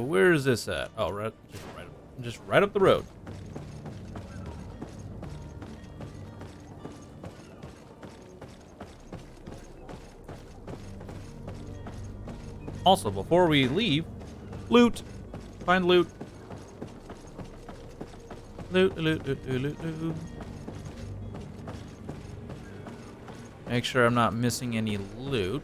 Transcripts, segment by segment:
where is this at? Oh, just right up the road. Also, before we leave, loot. Find loot. Loot, loot, loot, loot, loot, loot. Make sure I'm not missing any loot.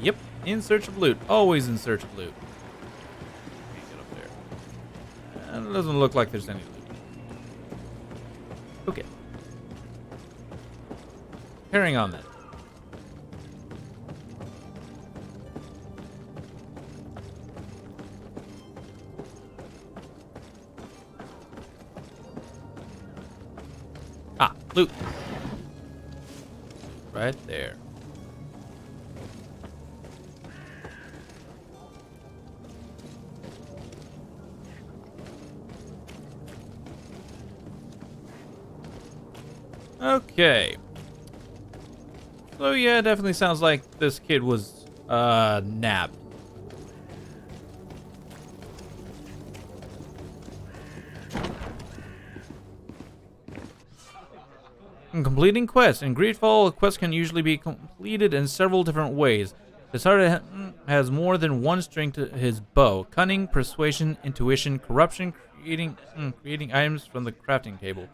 Yep, in search of loot. Always in search of loot. Get up there. It doesn't look like there's any loot. Okay. Carrying on then. Ah, loot. Right there. Okay. So yeah, it definitely sounds like this kid was nabbed. In completing quests. In Greedfall, a quest can usually be completed in several different ways. This artist has more than one string to his bow. Cunning, persuasion, intuition, corruption, creating items from the crafting table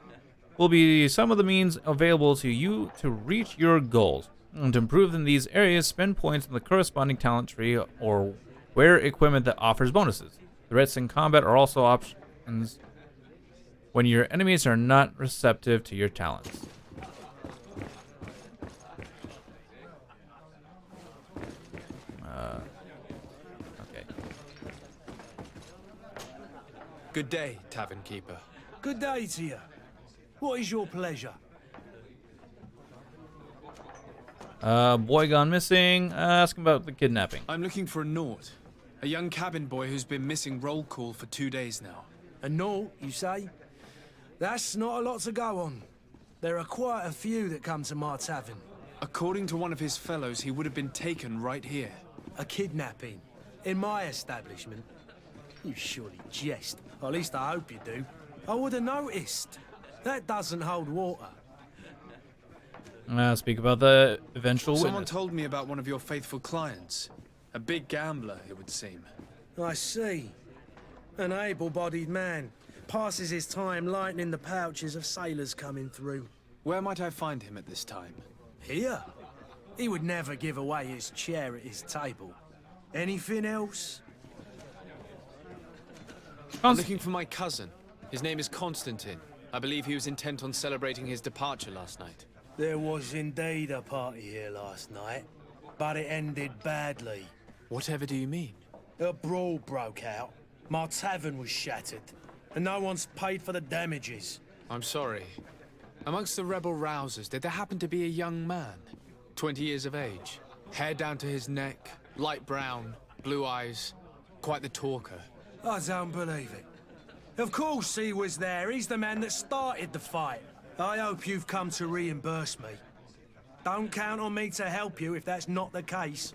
will be some of the means available to you to reach your goals. And to improve in these areas, spend points in the corresponding talent tree or wear equipment that offers bonuses. Threats in combat are also options when your enemies are not receptive to your talents. Okay. Good day, tavern keeper. Good day to you. What is your pleasure? Boy gone missing. Ask him about the kidnapping. I'm looking for a Nort, a young cabin boy who's been missing roll call for 2 days now. A Nort, you say? That's not a lot to go on. There are quite a few that come to my tavern. According to one of his fellows, he would have been taken right here. A kidnapping? In my establishment? You surely jest. Or at least I hope you do. I would have noticed. That doesn't hold water. Speak about the eventual Someone witness. told me about one of your faithful clients. A big gambler, it would seem. I see. An able-bodied man. Passes his time lightening the pouches of sailors coming through. Where might I find him at this time? Here? He would never give away his chair at his table. Anything else? I'm looking for my cousin. His name is Constantine. I believe he was intent on celebrating his departure last night. There was indeed a party here last night, but it ended badly. Whatever do you mean? A brawl broke out. My tavern was shattered, and no one's paid for the damages. I'm sorry. Amongst the rebel rousers, did there happen to be a young man? 20 years of age, hair down to his neck, light brown, blue eyes, quite the talker. I don't believe it. Of course he was there. He's the man that started the fight. I hope you've come to reimburse me. Don't count on me to help you if that's not the case.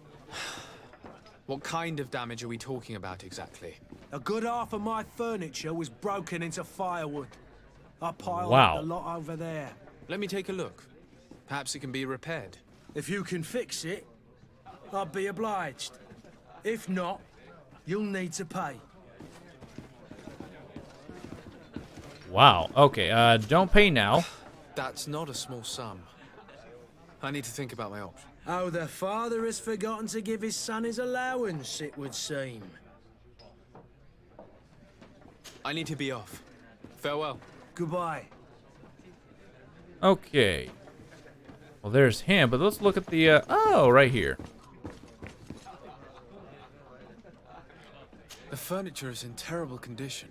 What kind of damage are we talking about exactly? A good half of my furniture was broken into firewood. I piled Wow. up the lot over there. Let me take a look. Perhaps it can be repaired. If you can fix it, I'd be obliged. If not, you'll need to pay. Wow. Okay. Don't pay now. That's not a small sum. I need to think about my options. Oh, the father has forgotten to give his son his allowance, it would seem. I need to be off. Farewell. Goodbye. Okay. Well, there's him, but let's look at the, oh, right here. The furniture is in terrible condition.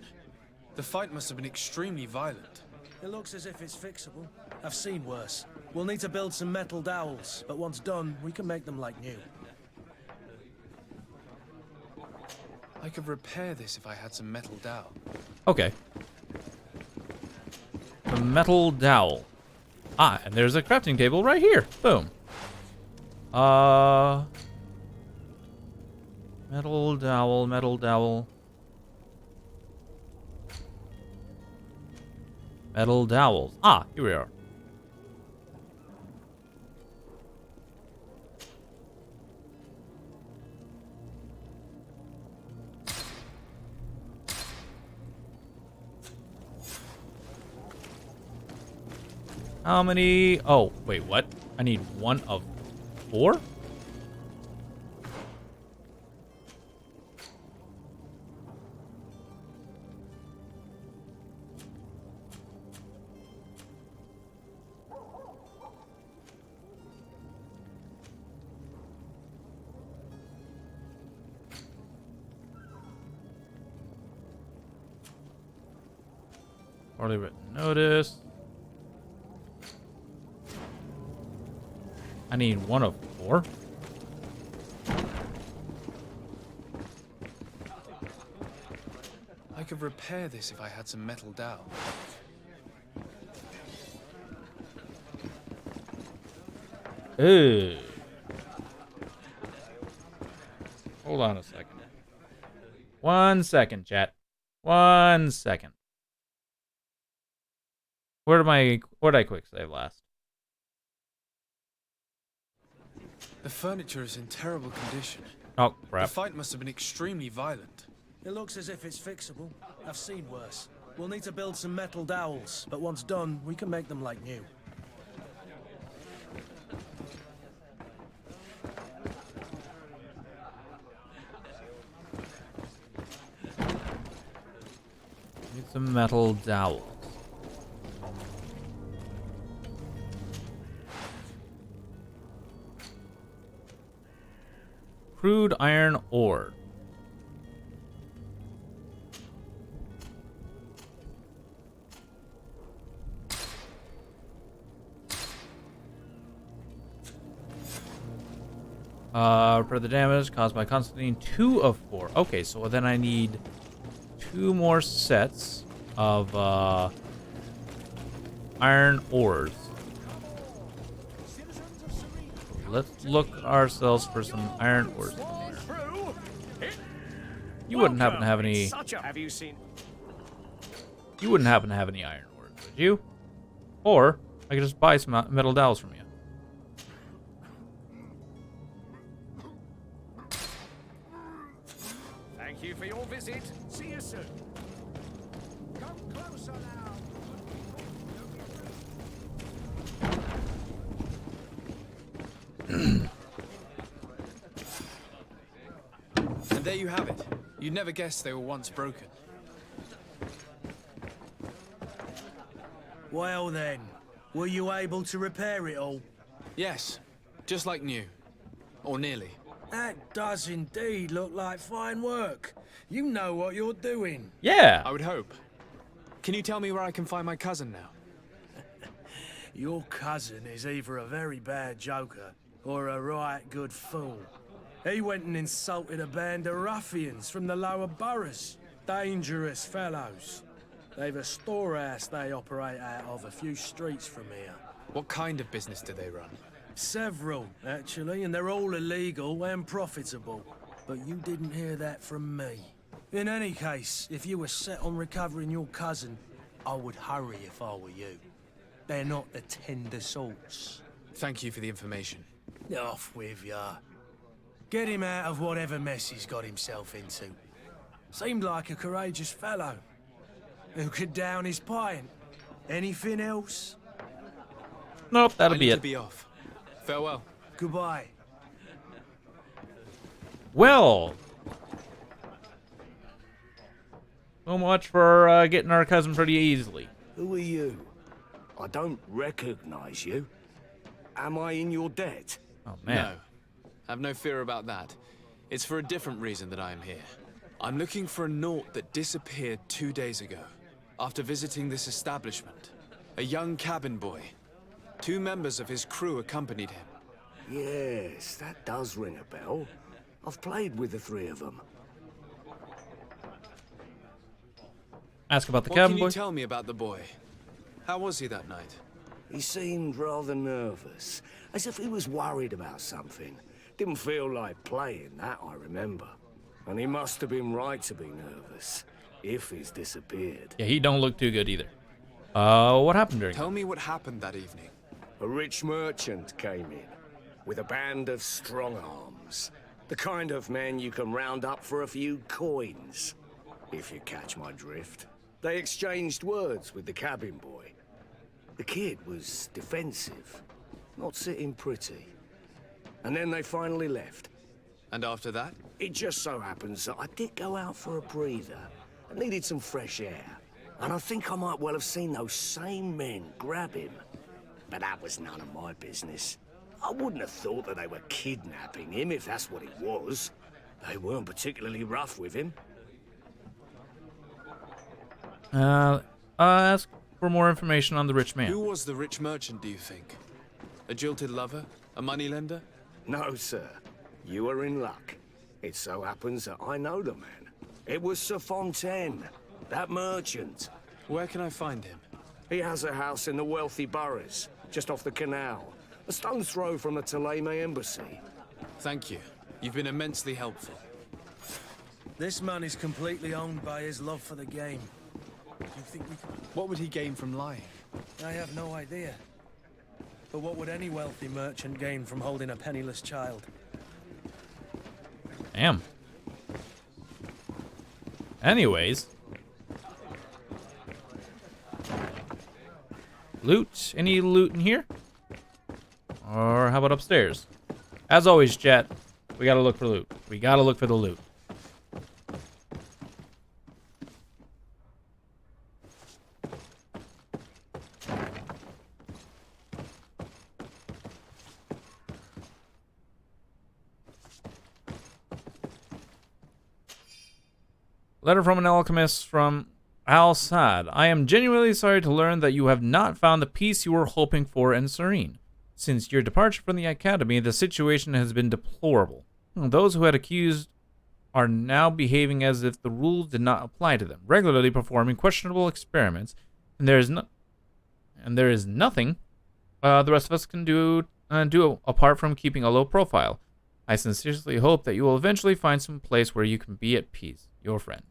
The fight must have been extremely violent. It looks as if it's fixable. I've seen worse. We'll need to build some metal dowels, but once done, we can make them like new. I could repair this if I had some metal dowel. Okay. The metal dowel. Ah, and there's a crafting table right here. Boom. Metal dowel, metal dowel. Metal dowels. Ah, here we are. How many? Oh, wait, what? I need 1 of 4? Poorly written notice. I need 1 of 4. I could repair this if I had some metal dowel. Ugh. Hold on a second. 1 second, chat. 1 second. Where did I quick save last? The furniture is in terrible condition. Oh, The crap. fight must have been extremely violent. It looks as if it's fixable. I've seen worse. We'll need to build some metal dowels, but once done, we can make them like new. Need some metal dowels. Crude iron ore. For the damage caused by Constantine, 2 of 4. Okay, so then I need 2 more sets of iron ores. Let's look ourselves for some iron ores. You wouldn't happen to have any. Have you seen? You wouldn't happen to have any iron ores, would you? Or I could just buy some metal dowels from you. Thank you for your visit. See you soon. Come closer now. And there you have it. You'd never guess they were once broken. Well then, were you able to repair it all? Yes, just like new. Or nearly. That does indeed look like fine work. You know what you're doing. Yeah. I would hope. Can you tell me where I can find my cousin now? Your cousin is either a very bad joker or a right good fool. He went and insulted a band of ruffians from the lower boroughs. Dangerous fellows. They've a storehouse they operate out of a few streets from here. What kind of business do they run? Several, actually, and they're all illegal and profitable. But you didn't hear that from me. In any case, if you were set on recovering your cousin, I would hurry if I were you. They're not the tender sorts. Thank you for the information. Off with ya. Get him out of whatever mess he's got himself into. Seemed like a courageous fellow. Who could down his pint. Anything else? Nope, that'll I be need it. to be off. Farewell. Goodbye. Well, so much for getting our cousin pretty easily. Who are you? I don't recognize you. Am I in your debt? Oh man. No. Have no fear about that. It's for a different reason that I am here. I'm looking for a naught that disappeared 2 days ago, after visiting this establishment. A young cabin boy. 2 members of his crew accompanied him. Yes, that does ring a bell. I've played with the 3 of them. Ask about the What cabin can you boy. tell me about the boy? How was he that night? He seemed rather nervous, as if he was worried about something. Didn't feel like playing, that I remember. And he must have been right to be nervous, if he's disappeared. Yeah, he don't look too good either. What happened during? Tell me what happened that evening. A rich merchant came in, with a band of strong-arms. The kind of men you can round up for a few coins, if you catch my drift. They exchanged words with the cabin boy. The kid was defensive, not sitting pretty. And then they finally left. And after that? It just so happens that I did go out for a breather. I needed some fresh air. And I think I might well have seen those same men grab him. But that was none of my business. I wouldn't have thought that they were kidnapping him if that's what it was. They weren't particularly rough with him. I'll ask for more information on the rich man. Who was the rich merchant, do you think? A jilted lover? A moneylender? No, sir. You are in luck. It so happens that I know the man. It was Sir Fontaine, that merchant. Where can I find him? He has a house in the wealthy boroughs, just off the canal. A stone's throw from the Thélème embassy. Thank you. You've been immensely helpful. This man is completely owned by his love for the game. Do you think we can... What would he gain from lying? I have no idea. But what would any wealthy merchant gain from holding a penniless child? Damn. Anyways. Loot? Any loot in here? Or how about upstairs? As always, chat, we gotta look for loot. We gotta look for the loot. Letter from an alchemist from Al Saad. I am genuinely sorry to learn that you have not found the peace you were hoping for in Serene. Since your departure from the academy, the situation has been deplorable. Those who had accused are now behaving as if the rules did not apply to them, regularly performing questionable experiments, and there is nothing the rest of us can do apart from keeping a low profile. I sincerely hope that you will eventually find some place where you can be at peace. Your friend.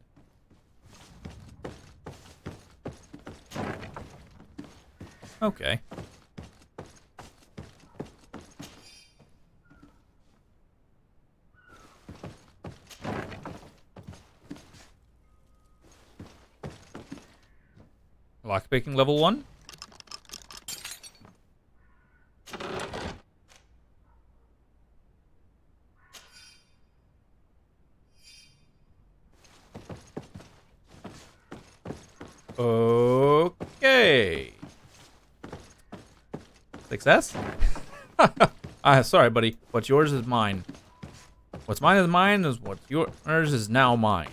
Okay. Lockpicking level 1? Okay. Success? Sorry, buddy. What's yours is mine. What's mine is mine, is what's yours is now mine.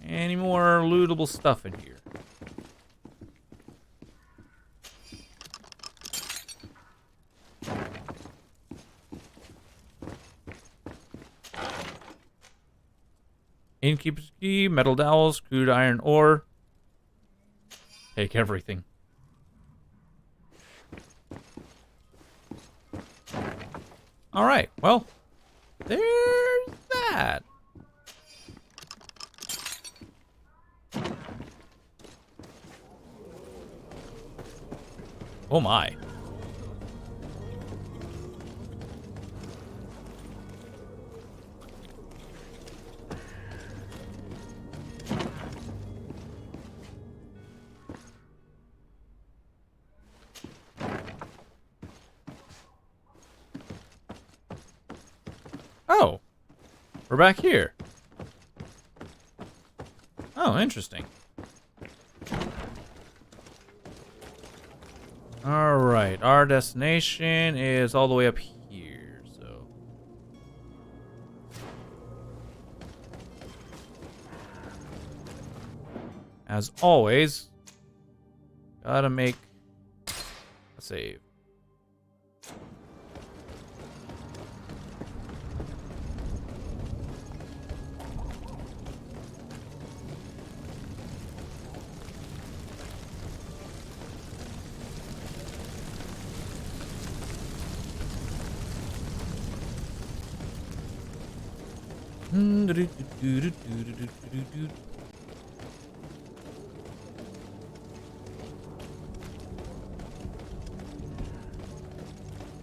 Any more lootable stuff in here? Innkeeper's key, metal dowel, screwed iron ore. Take everything. Alright, well, there's that. Oh my. Oh, we're back here. Oh, interesting. All right, our destination is all the way up here, so. As always, gotta make a save.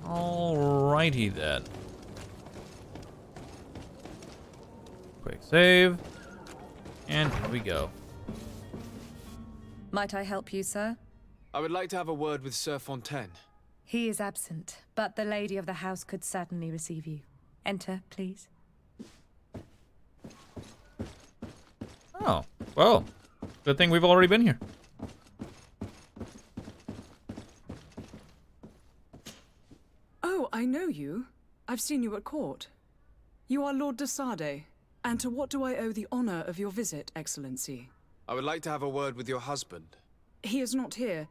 Alrighty then. Quick save. And here we go. Might I help you, sir? I would like to have a word with Sir Fontaine. He is absent, but the lady of the house could certainly receive you. Enter, please. Oh, well. Good thing we've already been here. Oh, I know you. I've seen you at court. You are Lord de Sade. And to what do I owe the honor of your visit, Excellency? I would like to have a word with your husband. He is not here,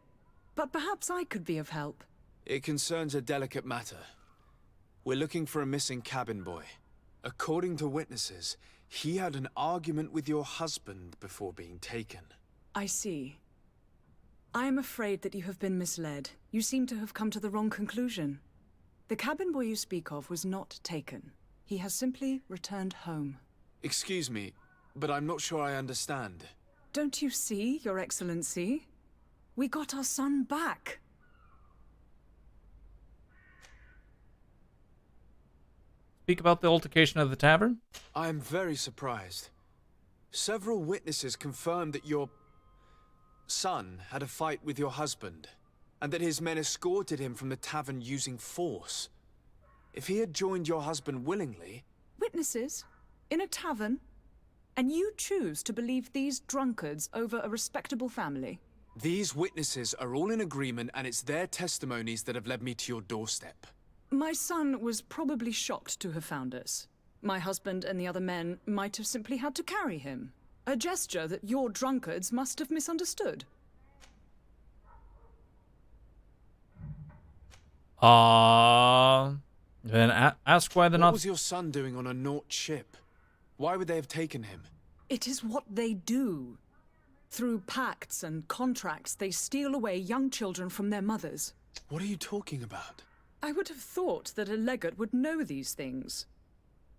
but perhaps I could be of help. It concerns a delicate matter. We're looking for a missing cabin boy. According to witnesses, he had an argument with your husband before being taken. I see. I am afraid that you have been misled. You seem to have come to the wrong conclusion. The cabin boy you speak of was not taken. He has simply returned home. Excuse me, but I'm not sure I understand. Don't you see, Your Excellency? We got our son back. Speak about the altercation at the tavern? I am very surprised. Several witnesses confirmed that your son had a fight with your husband, and that his men escorted him from the tavern using force. If he had joined your husband willingly... Witnesses? In a tavern? And you choose to believe these drunkards over a respectable family? These witnesses are all in agreement, and it's their testimonies that have led me to your doorstep. My son was probably shocked to have found us. My husband and the other men might have simply had to carry him. A gesture that your drunkards must have misunderstood. Then ask why they're What not... was your son doing on a Naut ship? Why would they have taken him? It is what they do. Through pacts and contracts, they steal away young children from their mothers. What are you talking about? I would have thought that a legate would know these things.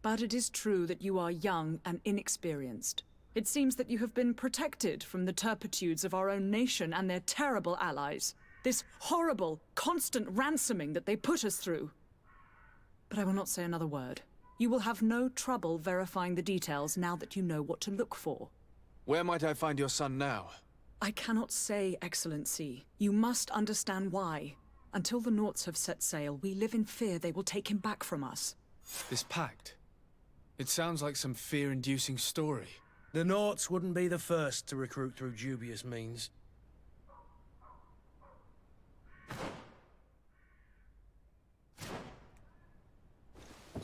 But it is true that you are young and inexperienced. It seems that you have been protected from the turpitudes of our own nation and their terrible allies. This horrible, constant ransoming that they put us through. But I will not say another word. You will have no trouble verifying the details now that you know what to look for. Where might I find your son now? I cannot say, Excellency. You must understand why. Until the Nauts have set sail, we live in fear they will take him back from us. This pact? It sounds like some fear-inducing story. The Nauts wouldn't be the first to recruit through dubious means.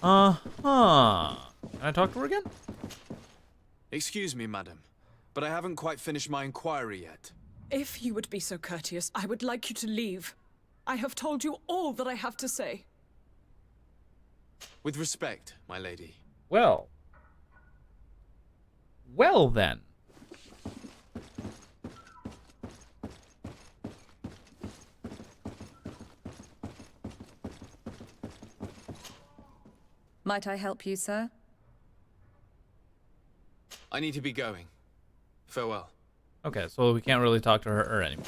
Uh-huh. Can I talk to her again? Excuse me, madam, but I haven't quite finished my inquiry yet. If you would be so courteous, I would like you to leave. I have told you all that I have to say. With respect, my lady. Well. Well then. Might I help you, sir? I need to be going. Farewell. Okay, so we can't really talk to her anymore.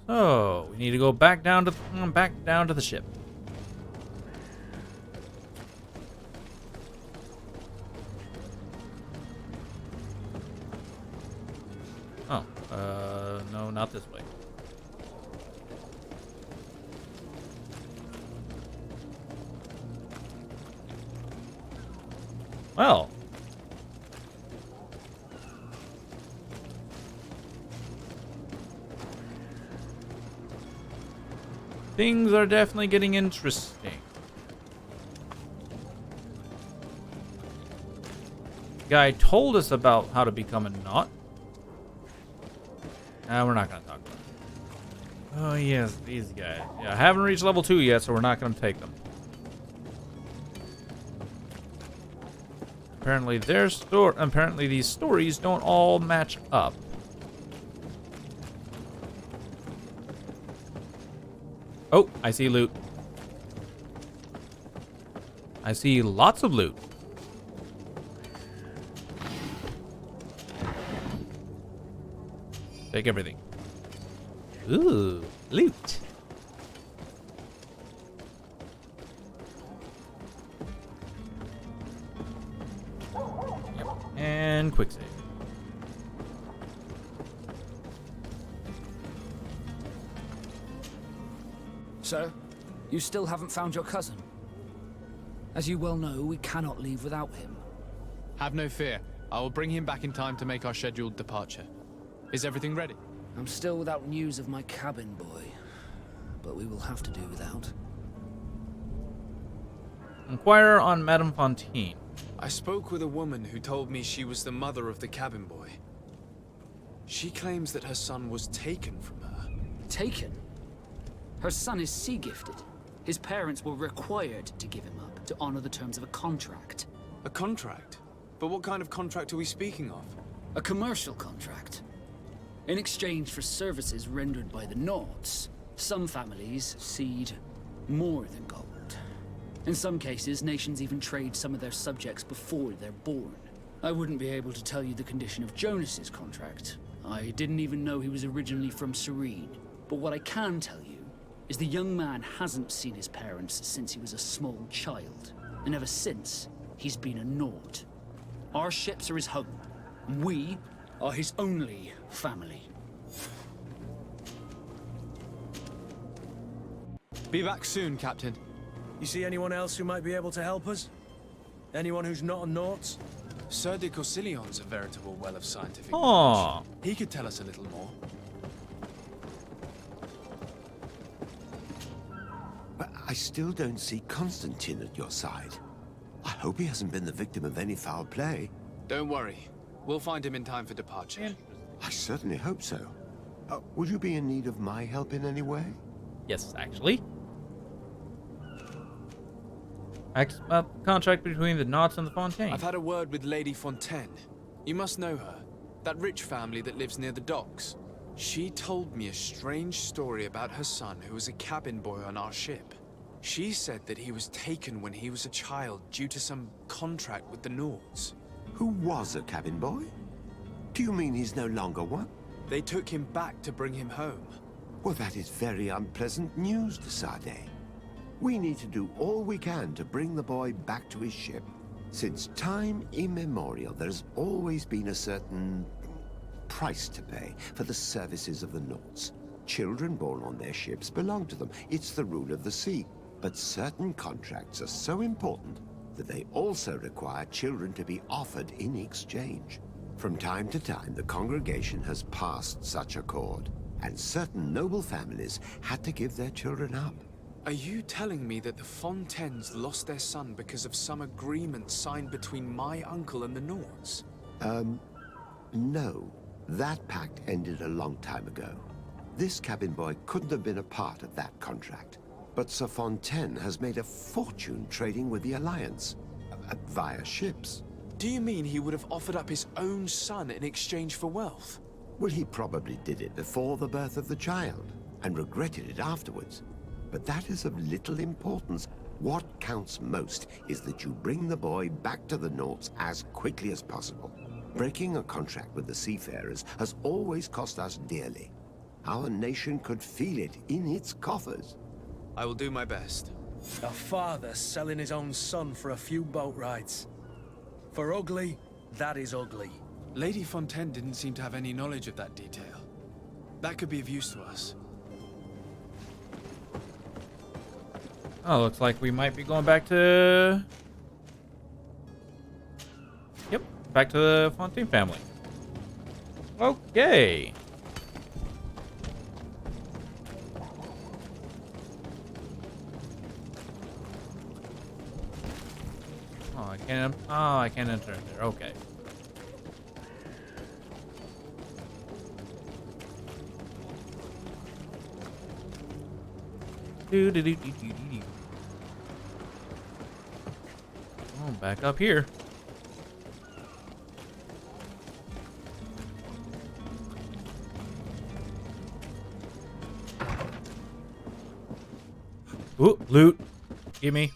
Oh, we need to go back down to the ship. Oh, no, not this way. Well. Things are definitely getting interesting. Guy told us about how to become a Naut. We're not gonna talk about it. Oh yes, these guys. Yeah, I haven't reached level 2 yet, so we're not gonna take them. Apparently these stories don't all match up. Oh, I see loot. I see lots of loot. Take everything. Ooh, loot. Yep. And quick save. Sir, you still haven't found your cousin. As you well know, we cannot leave without him. Have no fear. I will bring him back in time to make our scheduled departure. Is everything ready? I'm still without news of my cabin boy, but we will have to do without. Inquire on Madame Fontaine. I spoke with a woman who told me she was the mother of the cabin boy. She claims that her son was taken from her. Taken? Her son is sea-gifted. His parents were required to give him up to honor the terms of a contract. A contract? But what kind of contract are we speaking of? A commercial contract. In exchange for services rendered by the Nauts, some families cede more than gold. In some cases, nations even trade some of their subjects before they're born. I wouldn't be able to tell you the condition of Jonas's contract. I didn't even know he was originally from Serene. But what I can tell you is the young man hasn't seen his parents since he was a small child. And ever since, he's been a Naut. Our ships are his home. We are his only family. Be back soon, Captain. You see anyone else who might be able to help us? Anyone who's not a Naut? Sir de Corsillion's a veritable well of scientific Aww. knowledge. He could tell us a little more. But I still don't see Constantine at your side. I hope he hasn't been the victim of any foul play. Don't worry. We'll find him in time for departure. I certainly hope so. Would you be in need of my help in any way? Yes, actually. Contract between the Nauts and the Fontaine. I've had a word with Lady Fontaine. You must know her. That rich family that lives near the docks. She told me a strange story about her son who was a cabin boy on our ship. She said that he was taken when he was a child due to some contract with the Nauts. Who was a cabin boy? Do you mean he's no longer one? They took him back to bring him home. Well, that is very unpleasant news, de Sade. We need to do all we can to bring the boy back to his ship. Since time immemorial, there's always been a certain price to pay for the services of the Nauts. Children born on their ships belong to them. It's the rule of the sea. But certain contracts are so important that they also require children to be offered in exchange. From time to time, the congregation has passed such accord, and certain noble families had to give their children up. Are you telling me that the Fontaines lost their son because of some agreement signed between my uncle and the Nauts? No. That pact ended a long time ago. This cabin boy couldn't have been a part of that contract. But Sir Fontaine has made a fortune trading with the Alliance, via ships. Do you mean he would have offered up his own son in exchange for wealth? Well, he probably did it before the birth of the child, and regretted it afterwards. But that is of little importance. What counts most is that you bring the boy back to the Nauts as quickly as possible. Breaking a contract with the seafarers has always cost us dearly. Our nation could feel it in its coffers. I will do my best. A father selling his own son for a few boat rides. For ugly, that is ugly. Lady Fontaine didn't seem to have any knowledge of that detail. That could be of use to us. Oh, looks like we might be going back to... Yep, back to the Fontaine family. Okay. I can't enter in there. Okay. Oh, back up here. Ooh, loot. Give me.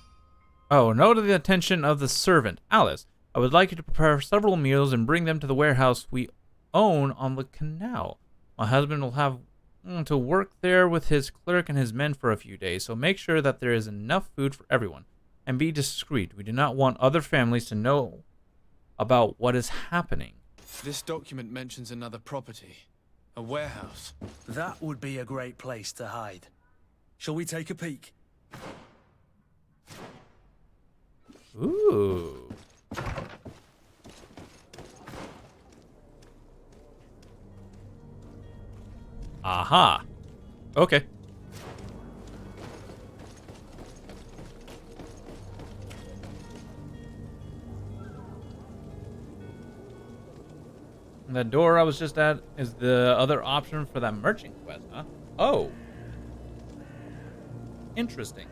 Oh, note to the attention of the servant, Alice. I would like you to prepare several meals and bring them to the warehouse we own on the canal. My husband will have to work there with his clerk and his men for a few days, so make sure that there is enough food for everyone. And be discreet. We do not want other families to know about what is happening. This document mentions another property. A warehouse. That would be a great place to hide. Shall we take a peek? Ooh. Aha. Okay. The door I was just at is the other option for that merchant quest, huh? Oh. Interesting.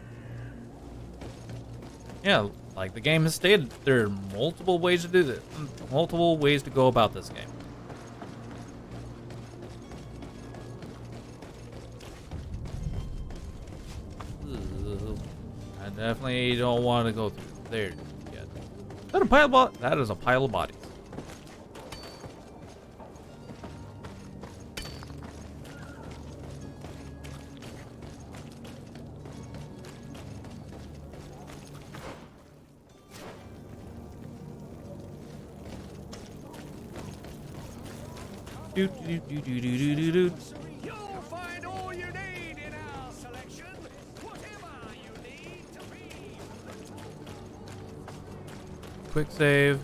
Yeah, like the game has stated, there are multiple ways to do this. Multiple ways to go about this game. Ugh. I definitely don't want to go through there yet. Is that a pile of bodies? That is a pile of bodies. Do, do, do, do, do, do, do, do. You'll find all you need in our selection. Whatever you need to be. Quick save.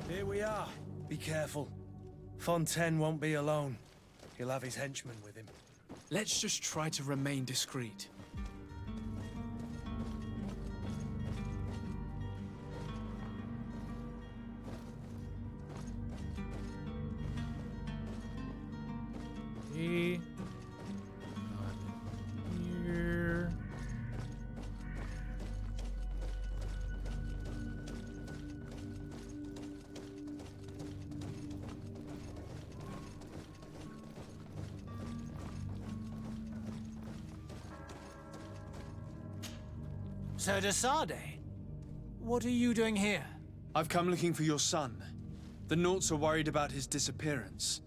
Here we are. Be careful. Fontaine won't be alone. He'll have his henchmen with him. Let's just try to remain discreet. Here. Sir de Sade, what are you doing here? I've come looking for your son. The Naughts are worried about his disappearance.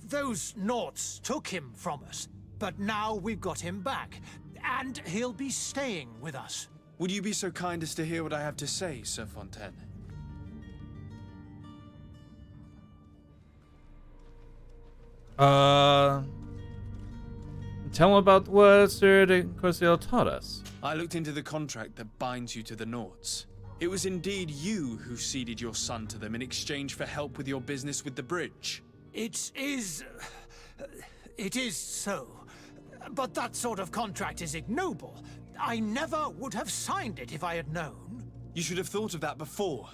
Those Naughts took him from us, but now we've got him back, and he'll be staying with us. Would you be so kind as to hear what I have to say, Sir Fontaine? Tell him about what Sir de Corsiel taught us. I looked into the contract that binds you to the Naughts. It was indeed you who ceded your son to them in exchange for help with your business with the bridge. It is so. But that sort of contract is ignoble. I never would have signed it if I had known. You should have thought of that before.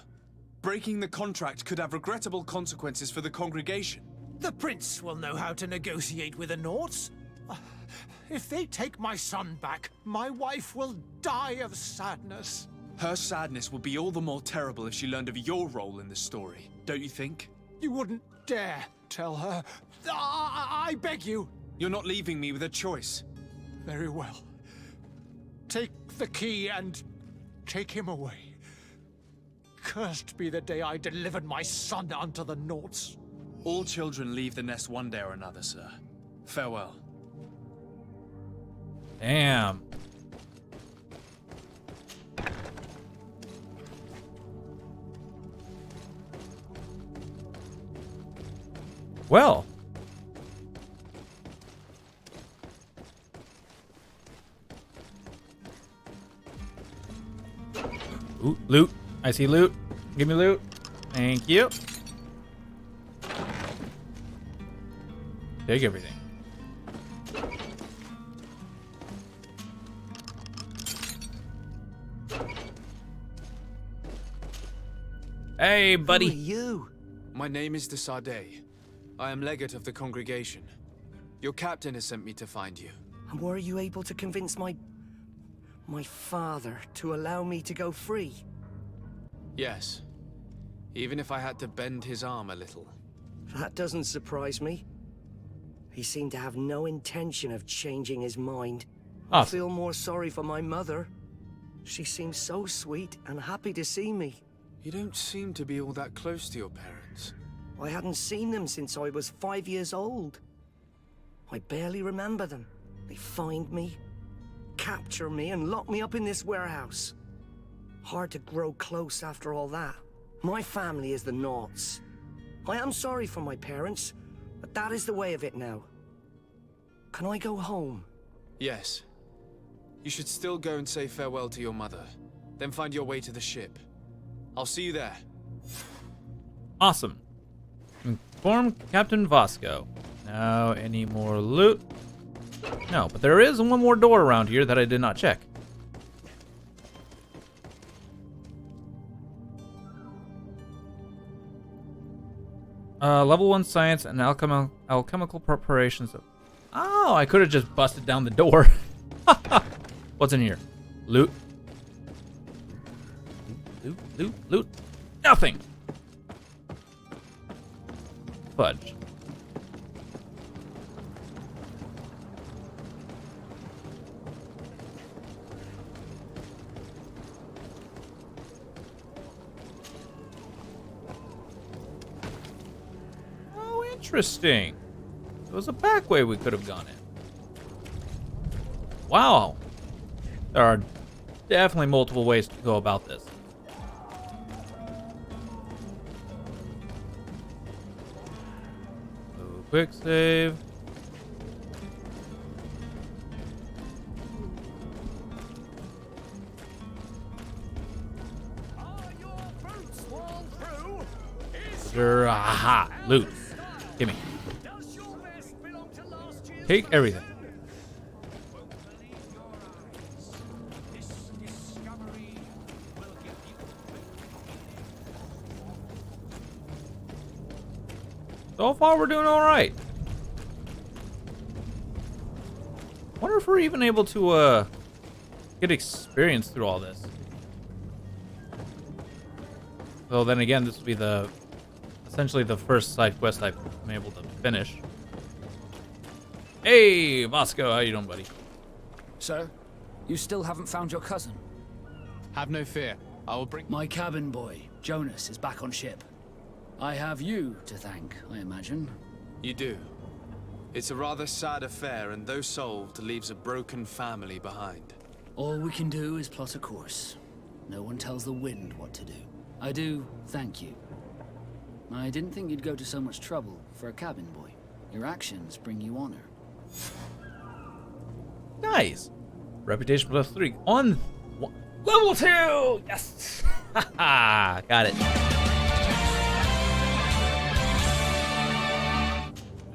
Breaking the contract could have regrettable consequences for the congregation. The prince will know how to negotiate with the Naughts. If they take my son back, my wife will die of sadness. Her sadness will be all the more terrible if she learned of your role in the story, don't you think? You wouldn't dare tell her. I beg you. You're not leaving me with a choice. Very well. Take the key and take him away. Cursed be the day I delivered my son unto the Naughts. All children leave the nest one day or another, sir. Farewell. Damn. Well. Ooh, loot. I see loot. Give me loot. Thank you. Take everything. Hey, buddy. Who are you? My name is de Sade. I am legate of the congregation. Your captain has sent me to find you. And were you able to convince my father to allow me to go free? Yes. Even if I had to bend his arm a little. That doesn't surprise me. He seemed to have no intention of changing his mind. I Awesome. feel more sorry for my mother. She seemed so sweet and happy to see me. You don't seem to be all that close to your parents. I hadn't seen them since I was 5 years old. I barely remember them. They find me, capture me, and lock me up in this warehouse. Hard to grow close after all that. My family is the Naughts. I am sorry for my parents, but that is the way of it now. Can I go home? Yes. You should still go and say farewell to your mother. Then find your way to the ship. I'll see you there. Awesome. Inform Captain Vasco. Now, any more loot? No, but there is one more door around here that I did not check. Level 1 science and alchemical preparations. Oh, I could have just busted down the door. What's in here? Loot. Loot, loot, loot. Nothing. Fudge. Oh, interesting. There was a back way we could have gone in. Wow. There are definitely multiple ways to go about this. So, quick save. Aha! Loot. Gimme. Take everything. So far, we're doing all right. Wonder if we're even able to get experience through all this. Well, then again, this will be essentially the first side quest I'm able to finish. Hey, Vasco, how you doing, buddy? Sir, you still haven't found your cousin. Have no fear. I will bring... My cabin boy, Jonas, is back on ship. I have you to thank, I imagine. You do. It's a rather sad affair, and though solved, leaves a broken family behind. All we can do is plot a course. No one tells the wind what to do. I do thank you. I didn't think you'd go to so much trouble for a cabin boy. Your actions bring you honor. Nice. Reputation +3 on level 2. Yes. Haha. Got it.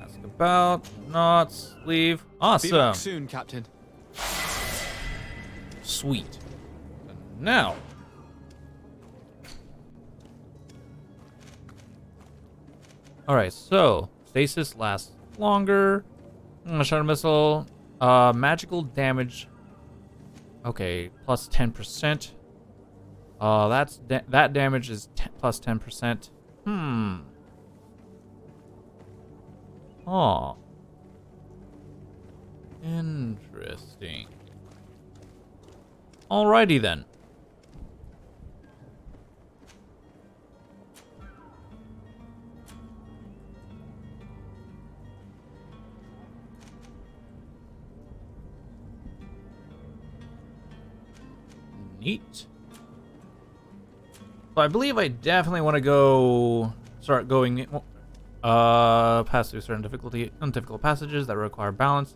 Ask about, not leave. Be Awesome. back soon, Captain. Sweet. And now. Alright, so stasis lasts longer. Shadow missile. Magical damage. Okay, plus 10%. That damage is plus 10%. Oh. Interesting. Alrighty then. Neat. So I believe I definitely want to start going pass through certain difficult passages that require balance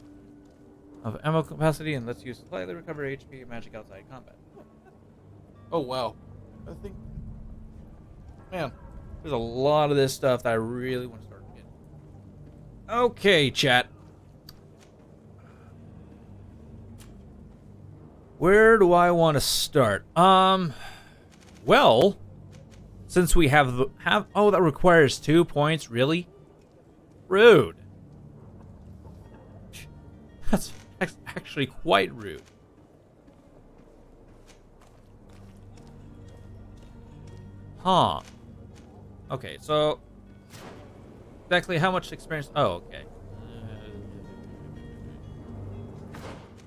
of ammo capacity, and let's use slightly recover HP and magic outside combat. Oh wow. I think, man, there's a lot of this stuff that I really want to start getting. Okay, chat. Where do I want to start? Well, since we have oh, that requires 2 points, really? Rude. That's actually quite rude. Huh. Okay, so exactly how much experience? Oh, okay.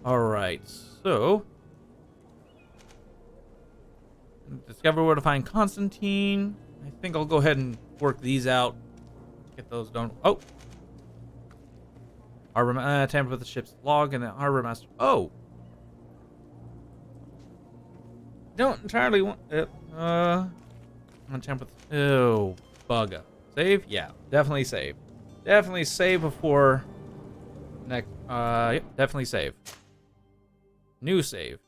All right, so Discover where to find Constantine. I think I'll go ahead and work these out. Get those done. Oh. Harbor, tamper with the ship's log and the harbor master. Oh. Don't entirely want it. I'm gonna tamper with. Oh, bugger. Save? Yeah, definitely save. Definitely save before next. Yep, definitely save. New save.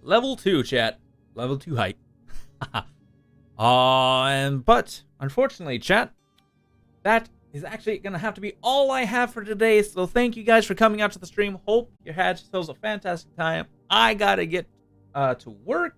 Level 2, chat. Level 2 height. But unfortunately, chat, that is actually gonna have to be all I have for today. So thank you guys for coming out to the stream. Hope you had yourselves a fantastic time. I gotta get to work.